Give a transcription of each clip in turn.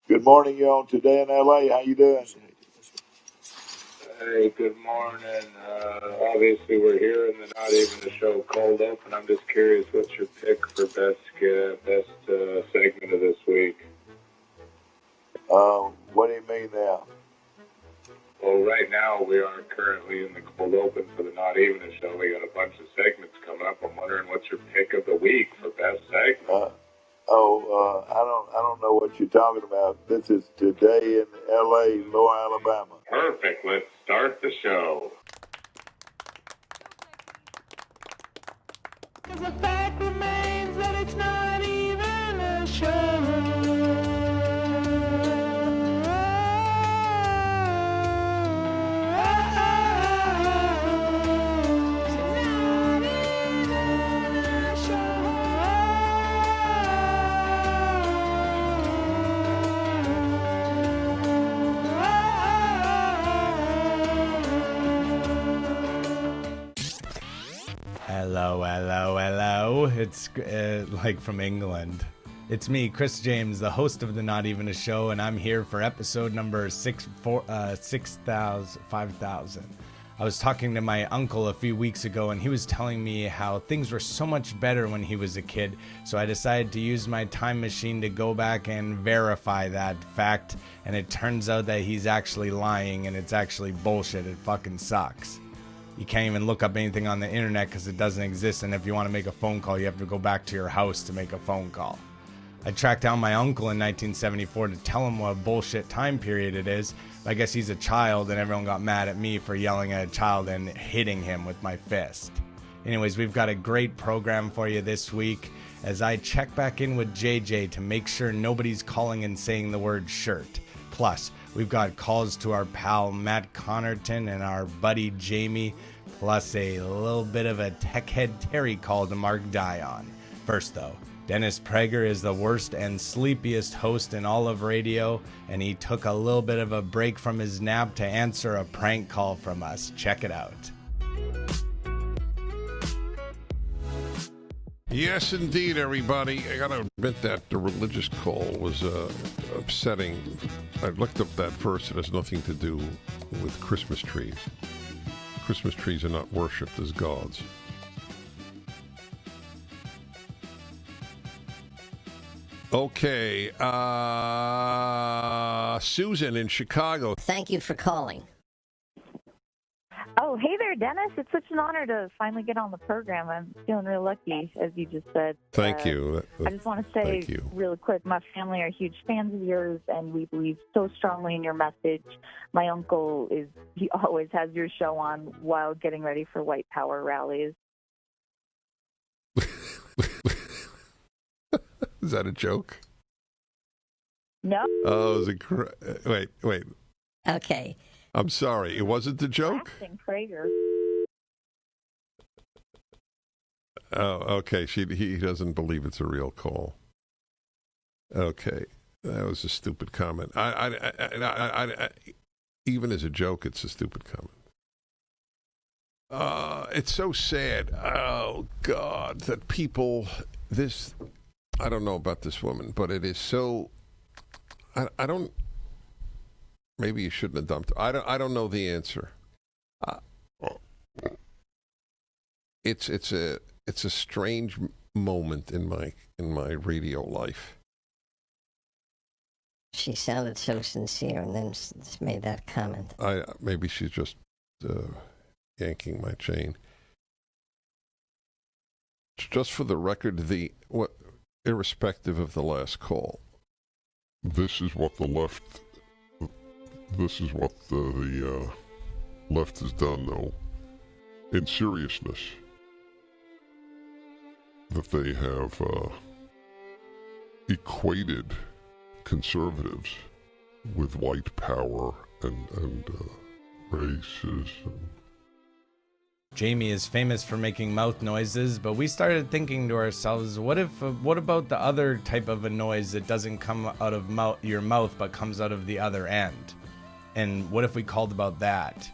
Good morning, you on Today in LA. How you doing? Hey, good morning. Obviously, we're here in the Not Even a Show cold open. I'm just curious, what's your pick for best segment of this week? What do you mean now? Well, right now we are currently in the cold open for the Not Even a Show. We got a bunch of segments coming up. I'm wondering what's your pick of the week for best segment. I don't know what you're talking about. This is Today in LA, Lower Alabama. Perfect. Let's start the show. The fact remains that it's not even a show. Hello. It's like from England. It's me, Chris James, the host of the Not Even a Show, and I'm here for episode number 5000. I was talking to my uncle a few weeks ago, and he was telling me how things were so much better when he was a kid, so I decided to use my time machine to go back and verify that fact, and it turns out that he's actually lying, and it's actually bullshit. It fucking sucks. You can't even look up anything on the internet because it doesn't exist, and if you want to make a phone call, you have to go back to your house to make a phone call. I tracked down my uncle in 1974 to tell him what a bullshit time period it is. I guess he's a child, and everyone got mad at me for yelling at a child and hitting him with my fist. Anyways, we've got a great program for you this week as I check back in with JJ to make sure nobody's calling and saying the word shirt. Plus, we've got calls to our pal Matt Connarton and our buddy Jamie, plus a little bit of a tech head Terry call to Marc Dion. First though, Dennis Prager is the worst and sleepiest host in all of radio, and he took a little bit of a break from his nap to answer a prank call from us. Check it out. Yes, indeed, everybody. I gotta admit that the religious call was upsetting. I looked up that verse. It has nothing to do with Christmas trees. Christmas trees are not worshipped as gods. Okay, Susan in Chicago. Thank you for calling. Oh, hey there, Dennis. It's such an honor to finally get on the program. I'm feeling real lucky, as you just said. Thank you. I just want to say really quick, my family are huge fans of yours, and we believe so strongly in your message. My uncle he always has your show on while getting ready for white power rallies. Is that a joke? No. Oh, wait. Okay. I'm sorry. It wasn't the joke? Prager. Oh, okay. He doesn't believe it's a real call. Okay. That was a stupid comment. I even as a joke, it's a stupid comment. It's so sad. Oh, God, that people... I don't know about this woman, but it is so... I don't... Maybe you shouldn't have dumped. I don't know the answer. It's a strange moment in my radio life. She sounded so sincere, and then made that comment. Maybe she's just yanking my chain. Just for the record, irrespective of the last call, this is what the left has done, though, in seriousness, that they have equated conservatives with white power and races. Jamie is famous for making mouth noises, but we started thinking to ourselves, what about the other type of a noise that doesn't come out of your mouth but comes out of the other end? And what if we called about that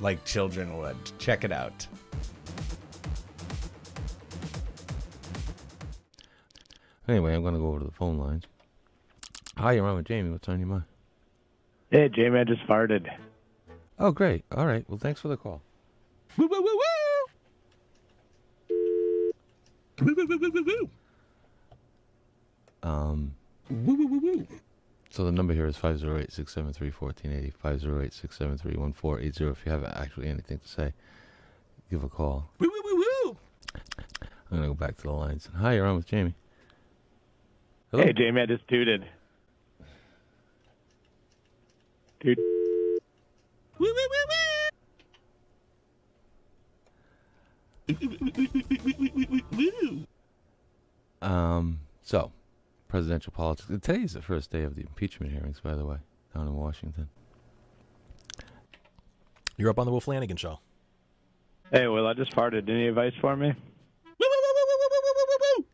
like children would? Check it out. Anyway, I'm going to go over to the phone lines. Hi, you're on with Jamie. What's on your mind? Hey, Jamie, I just farted. Oh, great. All right. Well, thanks for the call. Woo, woo, woo, woo. Woo, woo, woo, woo, woo, woo. Woo, woo, woo, woo. So the number here is 508-673-1480, 508-673-1480. If you have actually anything to say, give a call. Woo, woo, woo, woo. I'm going to go back to the lines. Hi, you're on with Jamie. Hello? Hey, Jamie, I just tooted. Dude. Woo, woo, woo, woo. So, presidential politics. Today is the first day of the impeachment hearings, by the way, down in Washington. You're up on the Will Flanagan Show. Hey, Will, I just farted. Any advice for me?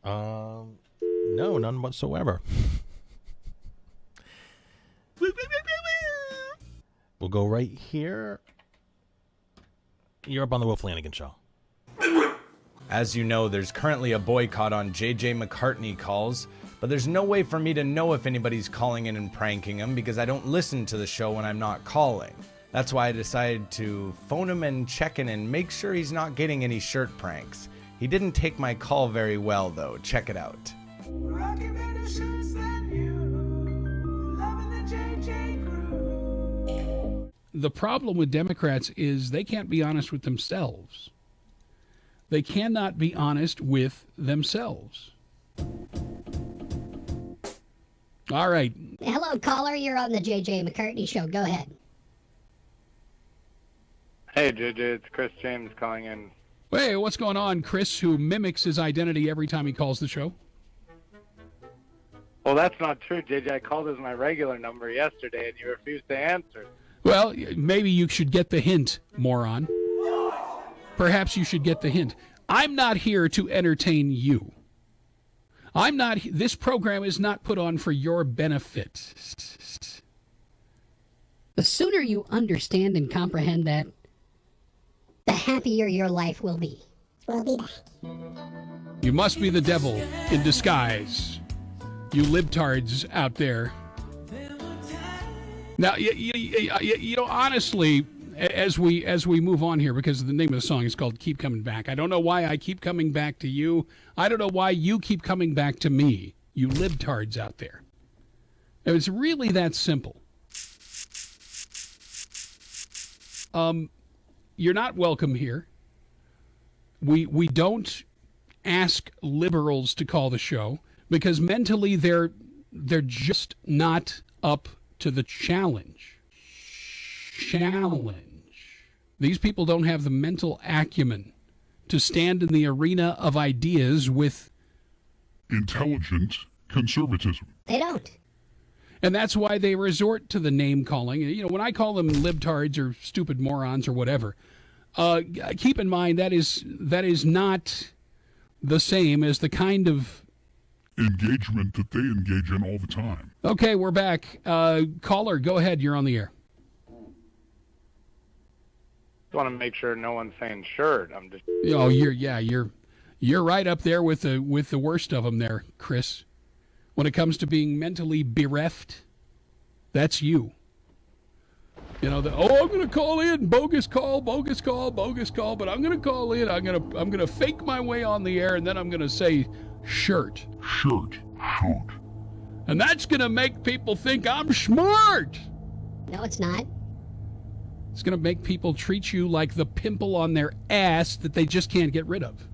No, none whatsoever. We'll go right here. You're up on the Will Flanagan Show. As you know, there's currently a boycott on JJ McCartney calls, but there's no way for me to know if anybody's calling in and pranking him because I don't listen to the show when I'm not calling. That's why I decided to phone him and check in and make sure he's not getting any shirt pranks. He didn't take my call very well, though. Check it out. The problem with Democrats is they can't be honest with themselves. They cannot be honest with themselves. All right. Hello, caller. You're on the JJ McCartney Show. Go ahead. Hey, JJ, it's Chris James calling in. Hey, what's going on, Chris, who mimics his identity every time he calls the show? Well, that's not true, JJ. I called as my regular number yesterday, and you refused to answer. Well, maybe you should get the hint, moron. Perhaps you should get the hint. I'm not here to entertain you. This program is not put on for your benefit. The sooner you understand and comprehend that, the happier your life will be. We'll be back. You must be the devil in disguise. You libtards out there. Now, you know, honestly, as we move on here, because the name of the song is called Keep Coming Back. I don't know why I keep coming back to you. I don't know why you keep coming back to me, you libtards out there. It's really that simple. You're not welcome here. We don't ask liberals to call the show because mentally they're just not up to the challenge. These people don't have the mental acumen to stand in the arena of ideas with intelligent conservatism. They don't. And that's why they resort to the name calling. You know, when I call them libtards or stupid morons or whatever, keep in mind that is not the same as the kind of engagement that they engage in all the time. Okay, we're back. Caller, go ahead. You're on the air. Just want to make sure no one's saying shirt. I'm just. Oh, you're right up there with the worst of them there, Chris. When it comes to being mentally bereft, that's you. You know, I'm going to call in, bogus call, but I'm going to call in. I'm going to fake my way on the air, and then I'm going to say shirt. And that's going to make people think I'm smart. No, it's not. It's going to make people treat you like the pimple on their ass that they just can't get rid of.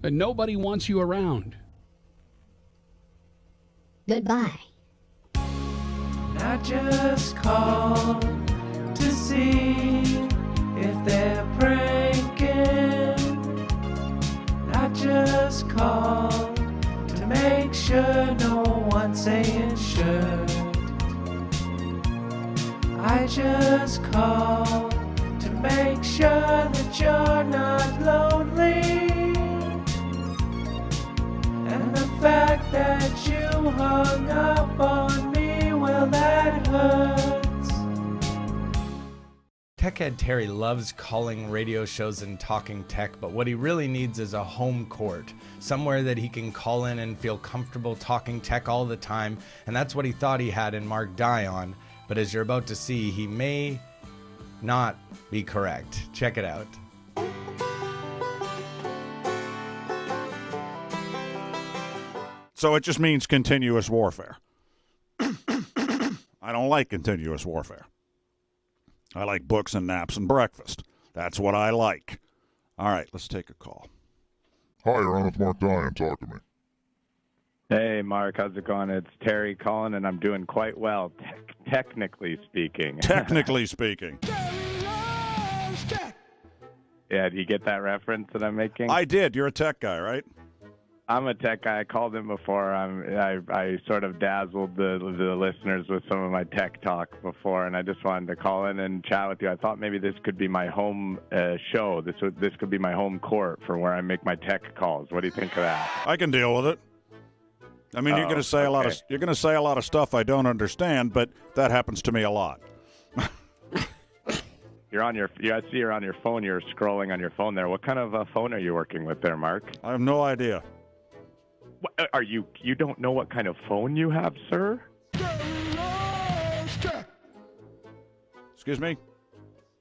And nobody wants you around. Goodbye. I just called to see if they're pranking. I just called to make sure no one's saying shirt. I just called to make sure that you're not lonely. And the fact that you hung up on me, well, that hurts. Techhead Terry loves calling radio shows and talking tech, but what he really needs is a home court, somewhere that he can call in and feel comfortable talking tech all the time, and that's what he thought he had in Marc Dion, but as you're about to see, he may not be correct. Check it out. So it just means continuous warfare. I don't like continuous warfare. I like books and naps and breakfast. That's what I like. All right, let's take a call. Hi, you're on with Marc Dion. Talk to me. Hey, Mark, how's it going? It's Terry Colin, and I'm doing quite well, technically speaking. Technically speaking. Yeah, do you get that reference that I'm making? I did. You're a tech guy, right? I'm a tech guy. I called him before. I sort of dazzled the listeners with some of my tech talk before, and I just wanted to call in and chat with you. I thought maybe this could be my home show. This could be my home court for where I make my tech calls. What do you think of that? I can deal with it. I mean, you're going to say a lot of stuff I don't understand, but that happens to me a lot. I see you're on your phone. You're scrolling on your phone there. What kind of phone are you working with there, Mark? I have no idea. What, are you don't know what kind of phone you have, sir? Excuse me?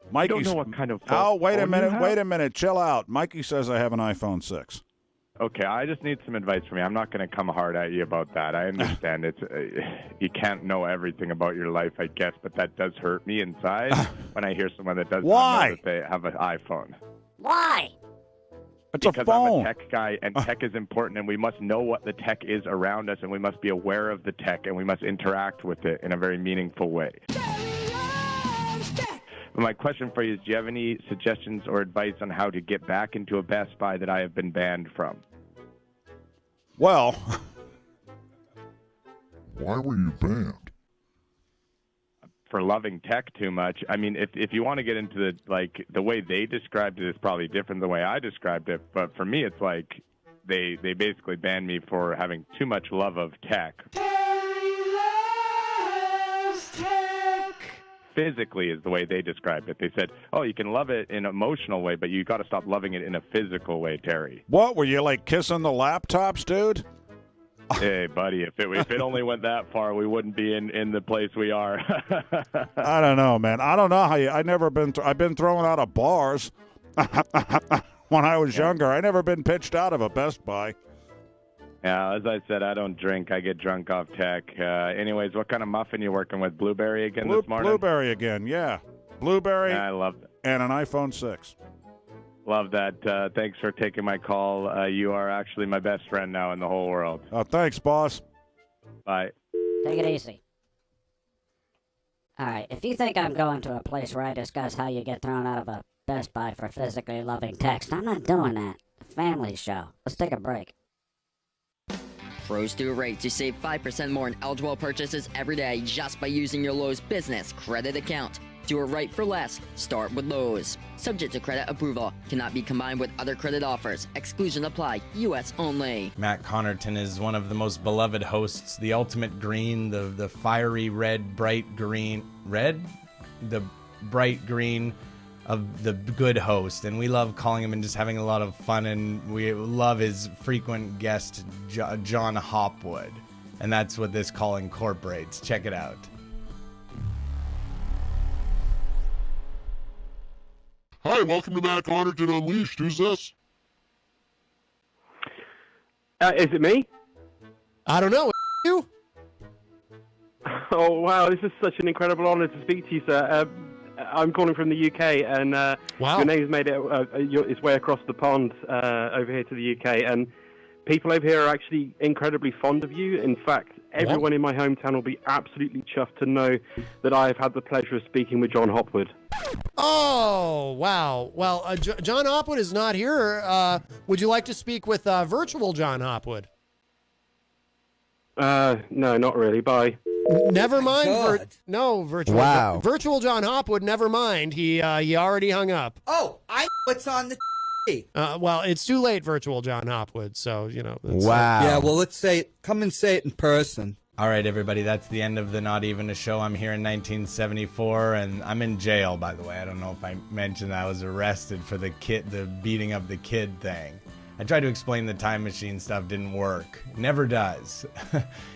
Mikey, don't know what kind of phone. Oh, wait a minute. Chill out. Mikey says I have an iPhone 6. Okay, I just need some advice from you. I'm not going to come hard at you about that. I understand it's you can't know everything about your life, I guess, but that does hurt me inside when I hear someone that does not know that they have an iPhone. Why? It's because a phone. I'm a tech guy, and tech is important, and we must know what the tech is around us, and we must be aware of the tech, and we must interact with it in a very meaningful way. My question for you is, do you have any suggestions or advice on how to get back into a Best Buy that I have been banned from? Well, why were you banned? For loving tech too much. I mean, if you want to get into the way they described it is probably different than the way I described it. But for me, it's like they basically banned me for having too much love of tech. Physically is the way they described it. They said, "Oh, you can love it in an emotional way, but you got to stop loving it in a physical way, Terry." What were you like kissing the laptops, dude? Hey, buddy, if it only went that far, we wouldn't be in the place we are. I don't know, man. I don't know how you. I've been thrown out of bars when I was younger. I never been pitched out of a Best Buy. Yeah, as I said, I don't drink. I get drunk off tech. Anyways, what kind of muffin you working with? Blueberry again this morning? Blueberry again, yeah. Blueberry. Yeah, I love it. And an iPhone 6. Love that. Thanks for taking my call. You are actually my best friend now in the whole world. Oh, thanks, boss. Bye. Take it easy. All right, if you think I'm going to a place where I discuss how you get thrown out of a Best Buy for physically loving text, I'm not doing that. The family show. Let's take a break. Pros do rates. You save 5% more on eligible purchases every day just by using your Lowe's business credit account. Do it right for less. Start with Lowe's. Subject to credit approval. Cannot be combined with other credit offers. Exclusion apply. U.S. only. Matt Connarton is one of the most beloved hosts. The ultimate green, the fiery red, bright green. Red? The bright green of the good host. And we love calling him and just having a lot of fun. And we love his frequent guest, John Hawkwood. And that's what this call incorporates. Check it out. Hi, welcome to Matt Connarton Unleashed. Who's this? Is it me? I don't know. You? Oh, wow. This is such an incredible honor to speak to you, sir. I'm calling from the UK, and your name's made its way across the pond over here to the UK, and people over here are actually incredibly fond of you. In fact, everyone in my hometown will be absolutely chuffed to know that I have had the pleasure of speaking with John Hawkwood. Oh, wow. Well, John Hawkwood is not here. Would you like to speak with virtual John Hawkwood? No, not really. Bye. Never mind. No, virtual. Wow. Virtual John Hawkwood, never mind. He already hung up. Oh, I know what's on the well, it's too late, virtual John Hopwood, so, you know. Wow. Yeah, well, let's say it. Come and say it in person. All right, everybody, that's the end of the Not Even a Show. I'm here in 1974, and I'm in jail, by the way. I don't know if I mentioned that I was arrested for the beating up the kid thing. I tried to explain the time machine stuff, didn't work. Never does.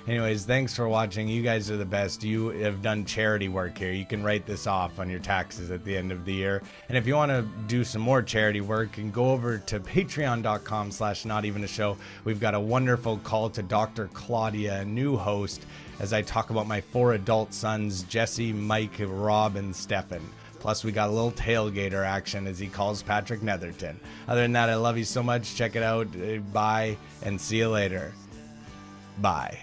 Anyways, thanks for watching. You guys are the best. You have done charity work here. You can write this off on your taxes at the end of the year. And if you want to do some more charity work, you can go over to patreon.com/notevenashow. We've got a wonderful call to Dr. Claudia, a new host, as I talk about my 4 adult sons, Jesse, Mike, Rob, and Stefan. Plus, we got a little tailgater action, as he calls Patrick Netherton. Other than that, I love you so much. Check it out. Bye, and see you later. Bye.